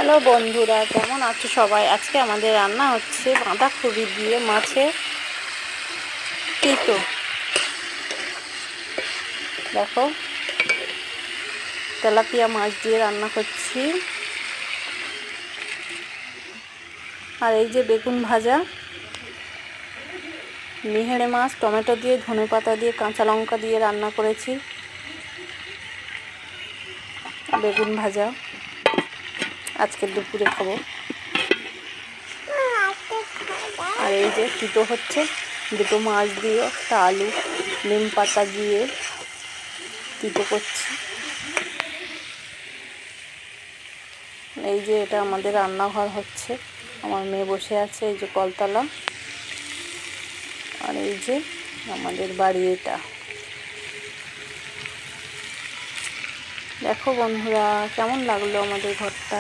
Hello বন্ধুরা, কেমন আছো সবাই? আজকে আমাদের রান্না হচ্ছে বাঁধাকপি দিয়ে মাছের তিতো। দেখো, তেলাপিয়া মাছ দিয়ে রান্না করছি। আর এই যে বেগুন ভাজা, মিহেড়ে মাছ টমেটো দিয়ে, ধনেপাতা দিয়ে, কাঁচা লঙ্কা দিয়ে রান্না করেছি। বেগুন ভাজা আজকে দুপুরে খাবো। আর এই যে তিতো হচ্ছে, দুটো মাছ দিয়ে, একটা আলু, নিম পাতা দিয়ে তিতো করছি। এই যে এটা আমাদের রান্নাঘর হচ্ছে, আমার মেয়ে বসে আছে এই যে কলতলা। আর এই যে আমাদের বাড়ি এটা। দেখো বন্ধুরা, কেমন লাগলো আমাদের ঘরটা।